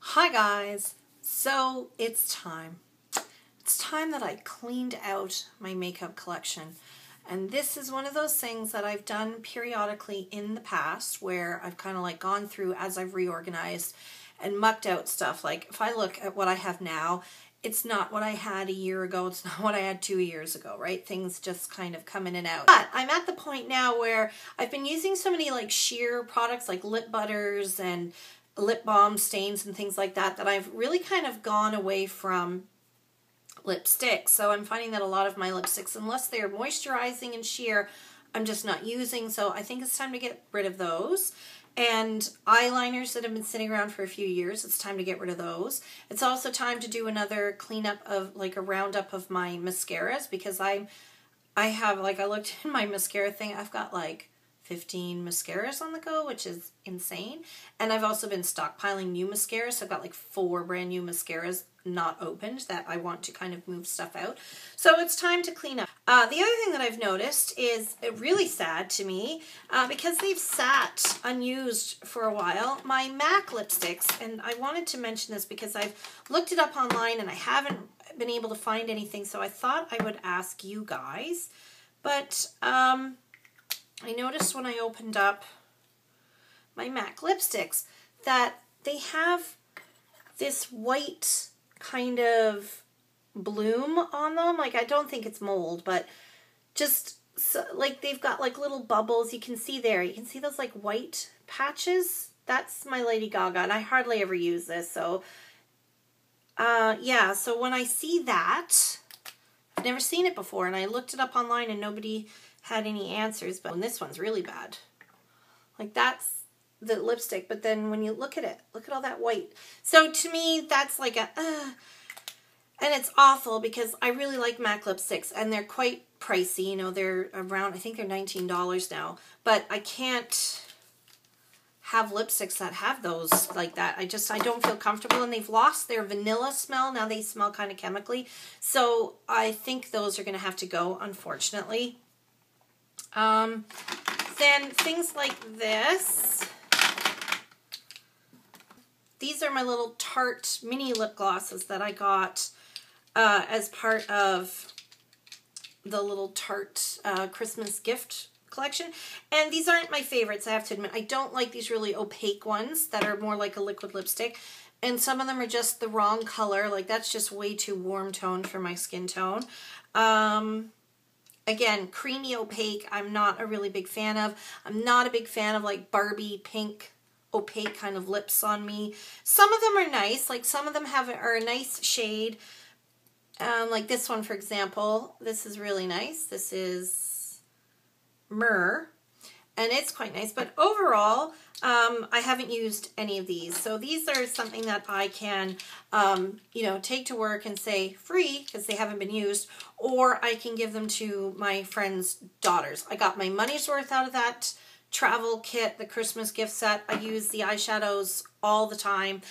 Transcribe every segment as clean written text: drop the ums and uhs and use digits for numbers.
Hi guys, so it's time. It's time that I cleaned out my makeup collection. And this is one of those things that I've done periodically in the past where I've kind of like gone through as I've reorganized and mucked out stuff. Like if I look at what I have now, it's not what I had a year ago. It's not what I had 2 years ago, right? Things just kind of come in and out. But I'm at the point now where I've been using so many like sheer products like lip butters and lip balm stains and things like that, that I've really kind of gone away from lipsticks. So I'm finding that a lot of my lipsticks, unless they're moisturizing and sheer, I'm just not using. So I think it's time to get rid of those. And eyeliners that have been sitting around for a few years, it's time to get rid of those. It's also time to do another cleanup of like a roundup of my mascaras, because I have, like, I looked in my mascara thing, I've got like 15 mascaras on the go, which is insane. And I've also been stockpiling new mascaras. So I've got like 4 brand new mascaras not opened that I want to kind of move stuff out. So it's time to clean up. The other thing that I've noticed is really sad to me, because they've sat unused for a while, my MAC lipsticks. And I wanted to mention this because I've looked it up online and I haven't been able to find anything. So I thought I would ask you guys. But I noticed when I opened up my MAC lipsticks that they have this white kind of bloom on them. Like, I don't think it's mold, but just so, like, they've got like little bubbles. You can see there. You can see those like white patches. That's my Lady Gaga, and I hardly ever use this. So, yeah. So when I see that, I've never seen it before, and I looked it up online and nobody had any answers, but this one's really bad. Like, that's the lipstick, but then when you look at it, look at all that white. So to me, that's like a, and it's awful because I really like MAC lipsticks and they're quite pricey. You know, they're around, I think they're $19 now, but I can't have lipsticks that have those like that. I don't feel comfortable, and they've lost their vanilla smell. Now they smell kind of chemically. So I think those are going to have to go, unfortunately. Then things like this. These are my little Tarte mini lip glosses that I got as part of the little Tarte Christmas gift collection. And these aren't my favorites, I have to admit. I don't like these really opaque ones that are more like a liquid lipstick. And some of them are just the wrong color. Like, that's just way too warm toned for my skin tone. Again, creamy opaque, I'm not a really big fan of. I'm not a big fan of like Barbie pink opaque kind of lips on me. Some of them are nice, like some of them are a nice shade. Like this one, for example. This is really nice. This is Myrrh, and it's quite nice. But overall, I haven't used any of these. So these are something that I can, you know, take to work and say free because they haven't been used, or I can give them to my friends' daughters. I got my money's worth out of that travel kit, the Christmas gift set. I use the eyeshadows all the time.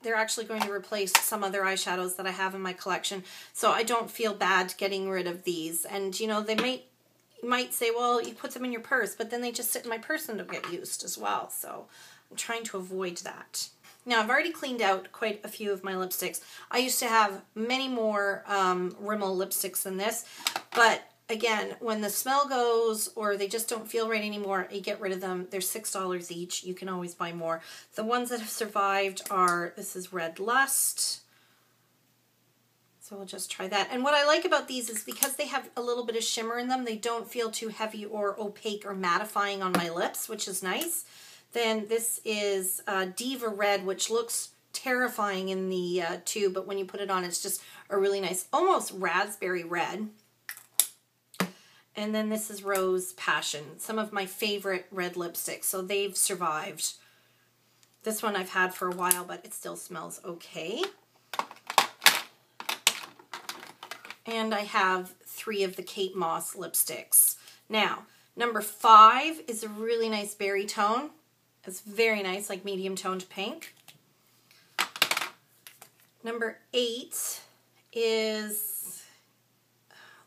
They're actually going to replace some other eyeshadows that I have in my collection, so I don't feel bad getting rid of these. And, you know, you might say, well, you put them in your purse, but then they just sit in my purse and don't get used as well. So I'm trying to avoid that. Now, I've already cleaned out quite a few of my lipsticks. I used to have many more Rimmel lipsticks than this, but again, when the smell goes or they just don't feel right anymore, you get rid of them. They're $6 each. You can always buy more. The ones that have survived are, this is Red Lust. So we'll just try that. And what I like about these is because they have a little bit of shimmer in them, they don't feel too heavy or opaque or mattifying on my lips, which is nice. Then this is Diva Red, which looks terrifying in the tube, but when you put it on, it's just a really nice, almost raspberry red. And then this is Rose Passion, some of my favorite red lipsticks. So they've survived. This one I've had for a while, but it still smells okay. And I have 3 of the Kate Moss lipsticks. Now, number 5 is a really nice berry tone. It's very nice, like medium toned pink. Number 8 is,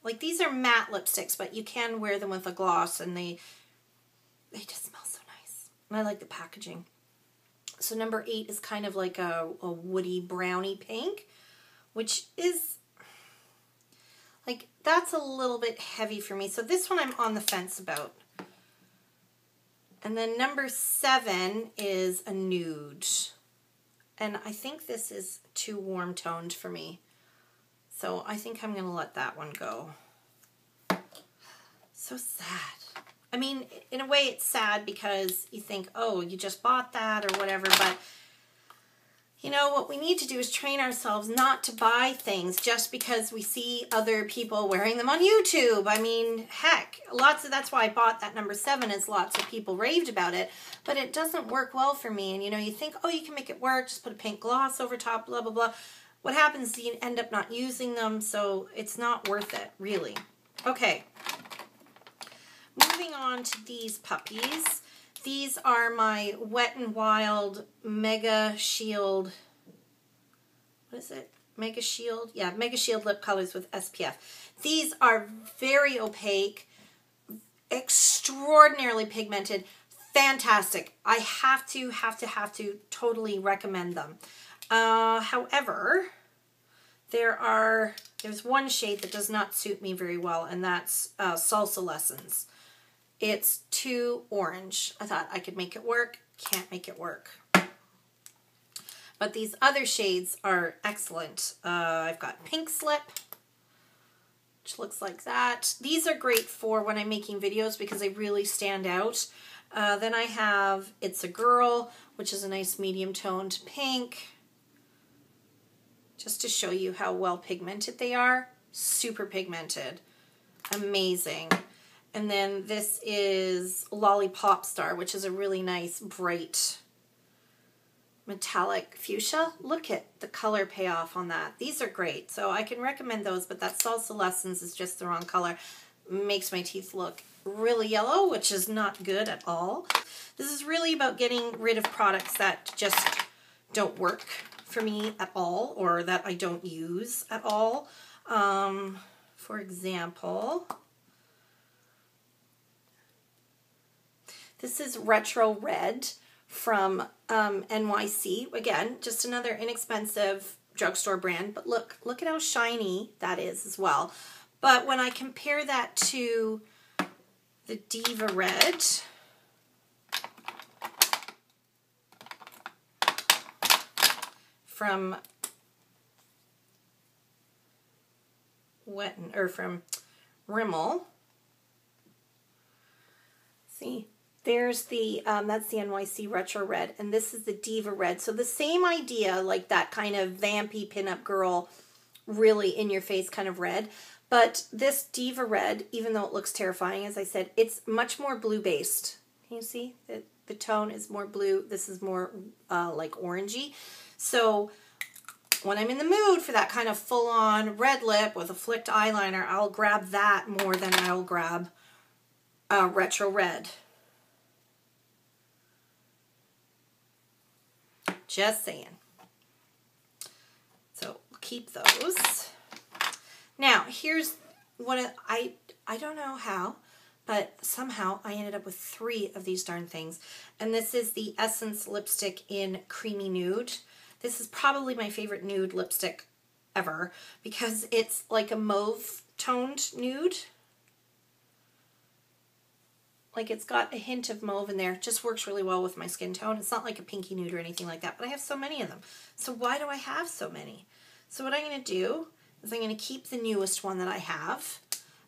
like, these are matte lipsticks, but you can wear them with a gloss, and they just smell so nice. And I like the packaging. So number 8 is kind of like a woody brownie pink, which is like, that's a little bit heavy for me. So this one I'm on the fence about. And then number 7 is a nude. And I think this is too warm toned for me. So I think I'm going to let that one go. So sad. I mean, in a way it's sad because you think, oh, you just bought that or whatever, but you know, what we need to do is train ourselves not to buy things just because we see other people wearing them on YouTube. I mean, heck, that's why I bought that number 7, is lots of people raved about it, but it doesn't work well for me. And you know, you think, oh, you can make it work, just put a pink gloss over top, blah, blah, blah. What happens is you end up not using them, so it's not worth it, really. Okay. Moving on to these puppies. These are my Wet n Wild Mega Shield. What is it? Mega Shield? Yeah, Mega Shield lip colors with SPF. These are very opaque, extraordinarily pigmented, fantastic. I have to totally recommend them. However, there's one shade that does not suit me very well, and that's Salsa Lessons. It's too orange. I thought I could make it work. Can't make it work. But these other shades are excellent. I've got Pink Slip, which looks like that. These are great for when I'm making videos because they really stand out. Then I have It's a Girl, which is a nice medium toned pink. Just to show you how well pigmented they are. Super pigmented. Amazing. And then this is Lollipop Star, which is a really nice, bright, metallic fuchsia. Look at the color payoff on that. These are great. So I can recommend those, but that Salsa Lessons is just the wrong color. Makes my teeth look really yellow, which is not good at all. This is really about getting rid of products that just don't work for me at all, or that I don't use at all. For example, this is Retro Red from NYC. Again, just another inexpensive drugstore brand, but look at how shiny that is as well. But when I compare that to the Diva Red, from from Rimmel. See, there's the that's the NYC Retro Red, and this is the Diva Red. So the same idea, like that kind of vampy pinup girl, really in your face kind of red. But this Diva Red, even though it looks terrifying, as I said, it's much more blue based. Can you see that the tone is more blue? This is more like orangey. So when I'm in the mood for that kind of full-on red lip with a flicked eyeliner, I'll grab that more than I'll grab Retro Red. Just saying. So we'll keep those. Now, here's what I don't know how, but somehow I ended up with 3 of these darn things. And this is the Essence lipstick in Creamy Nude. This is probably my favorite nude lipstick ever because it's like a mauve toned nude. Like it's got a hint of mauve in there. It just works really well with my skin tone. It's not like a pinky nude or anything like that, but I have so many of them. So why do I have so many? So what I'm going to do is I'm going to keep the newest one that I have,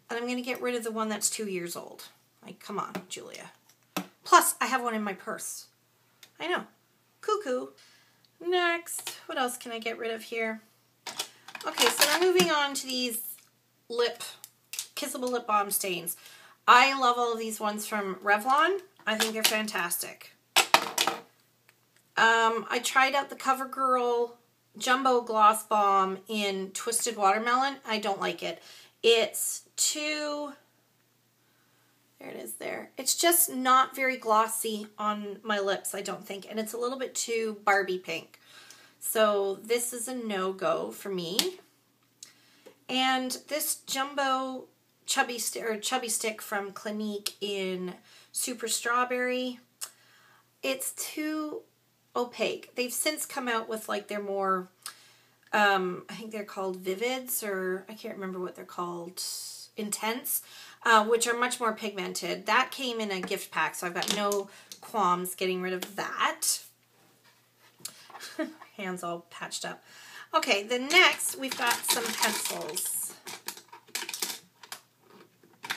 and I'm going to get rid of the one that's 2 years old. Like, come on, Julia. Plus, I have one in my purse. I know. Cuckoo. Next, what else can I get rid of here? Okay, so now moving on to these kissable lip balm stains. I love all of these ones from Revlon. I think they're fantastic. I tried out the CoverGirl Jumbo Gloss Balm in Twisted Watermelon. I don't like it. It's too... There it is there. It's just not very glossy on my lips, I don't think. And it's a little bit too Barbie pink. So this is a no-go for me. And this Jumbo Chubby Stick from Clinique in Super Strawberry. It's too opaque. They've since come out with like their more, I think they're called Vivids, or I can't remember what they're called, Intense, which are much more pigmented. That came in a gift pack, so I've got no qualms getting rid of that. Hands all patched up. Okay, then next we've got some pencils.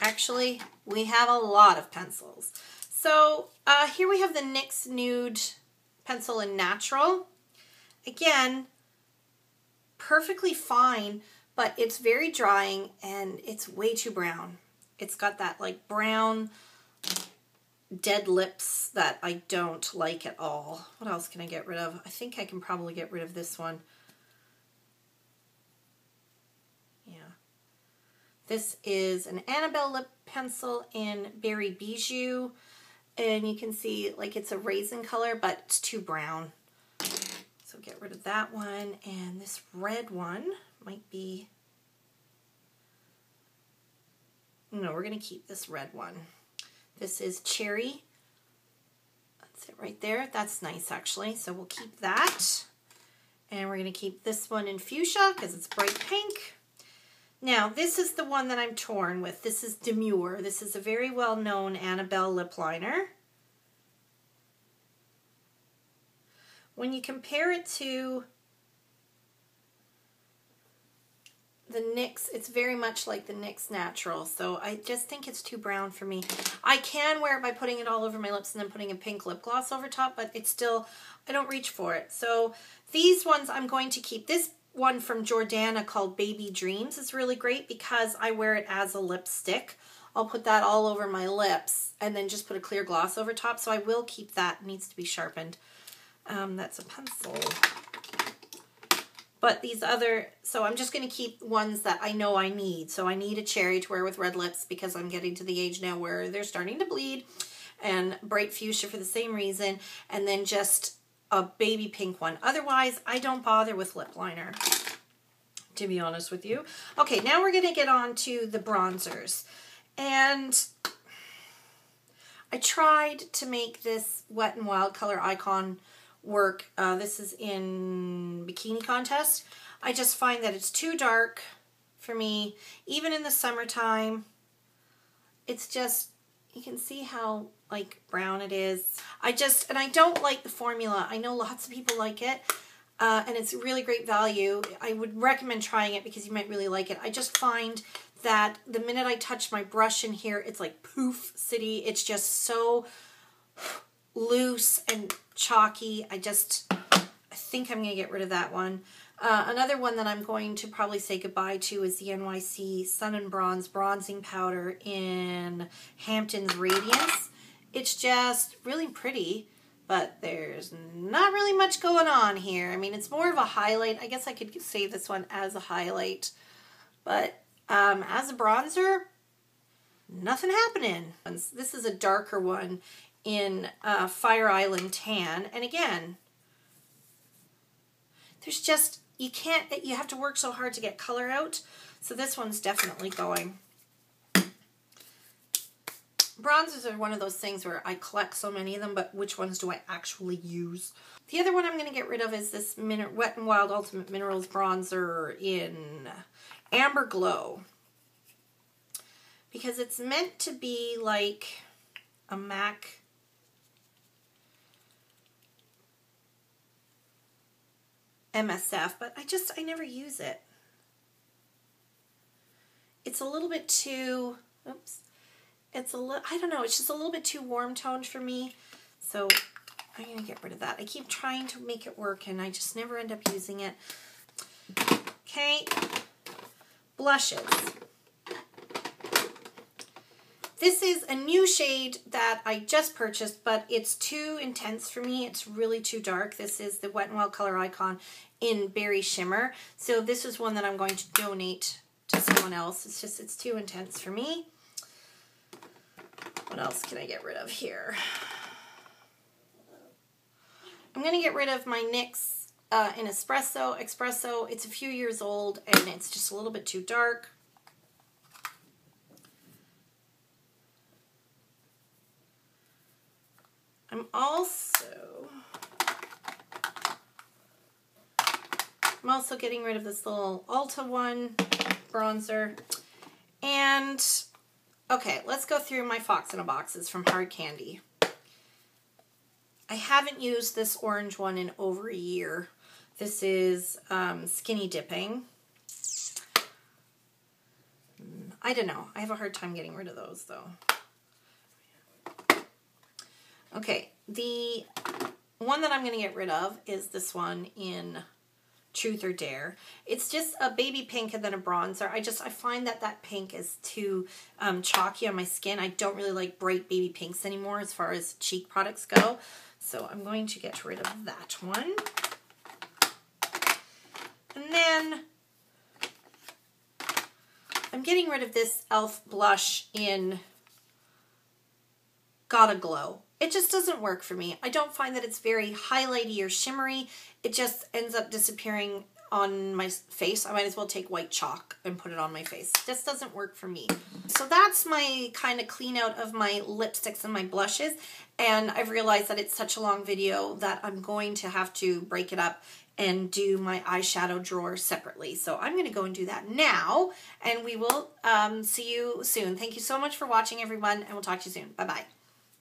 Actually, we have a lot of pencils. So here we have the NYX Nude Pencil in Natural. Again, perfectly fine, but it's very drying and it's way too brown. It's got that like brown dead lips that I don't like at all. What else can I get rid of? I think I can probably get rid of this one. Yeah. This is an Annabelle lip pencil in Berry Bijou. And you can see like it's a raisin color, but it's too brown. So get rid of that one. And this red one might be... No, we're going to keep this red one. This is Cherry. That's it right there. That's nice, actually. So we'll keep that. And we're going to keep this one in Fuchsia because it's bright pink. Now, this is the one that I'm torn with. This is Demure. This is a very well-known Annabelle lip liner. When you compare it to the NYX, it's very much like the NYX Natural, so I just think it's too brown for me. I can wear it by putting it all over my lips and then putting a pink lip gloss over top, but it's still, I don't reach for it. So these ones I'm going to keep. This one from Jordana called Baby Dreams is really great because I wear it as a lipstick. I'll put that all over my lips and then just put a clear gloss over top, so I will keep that. It needs to be sharpened. That's a pencil. But these other, so I'm just going to keep ones that I know I need. So I need a cherry to wear with red lips because I'm getting to the age now where they're starting to bleed, and bright fuchsia for the same reason, and then just a baby pink one. Otherwise, I don't bother with lip liner, to be honest with you. Okay, now we're going to get on to the bronzers. And I tried to make this Wet n Wild Color Icon work. This is in Bikini Contest. I just find that it's too dark for me. Even in the summertime, it's just, you can see how like brown it is. And I don't like the formula. I know lots of people like it, and it's really great value. I would recommend trying it because you might really like it. I just find that the minute I touch my brush in here, it's like poof city. It's just so loose and chalky. I think I'm going to get rid of that one. Another one that I'm going to probably say goodbye to is the NYC Sun and Bronze Bronzing Powder in Hampton's Radiance. It's just really pretty, but there's not really much going on here. I mean, it's more of a highlight. I guess I could say this one as a highlight, but as a bronzer, nothing happening. This is a darker one in Fire Island Tan, and again, there's just, you have to work so hard to get color out, so this one's definitely going. Bronzers are one of those things where I collect so many of them, but which ones do I actually use? The other one I'm going to get rid of is this Wet n Wild Ultimate Minerals Bronzer in Amber Glow, because it's meant to be like a MAC MSF, but I never use it. It's a little bit too, I don't know, it's just a little bit too warm toned for me, so I'm going to get rid of that. I keep trying to make it work and I just never end up using it. Okay, blushes. This is a new shade that I just purchased, but it's too intense for me. It's really too dark. This is the Wet n Wild Color Icon in Berry Shimmer. So this is one that I'm going to donate to someone else. It's too intense for me. What else can I get rid of here? I'm going to get rid of my NYX in Espresso. It's a few years old and it's just a little bit too dark. I'm also I'm also getting rid of this little Ulta one bronzer. And, okay, let's go through my Fox in a Boxes from Hard Candy. I haven't used this orange one in over a year. This is Skinny Dipping. I don't know. I have a hard time getting rid of those, though. Okay, the one that I'm going to get rid of is this one in Truth or Dare. It's just a baby pink and then a bronzer. I find that pink is too chalky on my skin. I don't really like bright baby pinks anymore as far as cheek products go. So I'm going to get rid of that one. And then I'm getting rid of this e.l.f. blush in Gotta Glow. It just doesn't work for me. I don't find that it's very highlighty or shimmery. It just ends up disappearing on my face. I might as well take white chalk and put it on my face. It just doesn't work for me. So that's my kind of clean out of my lipsticks and my blushes. And I've realized that it's such a long video that I'm going to have to break it up and do my eyeshadow drawer separately. So I'm going to go and do that now, and we will see you soon. Thank you so much for watching, everyone, and we'll talk to you soon. Bye-bye.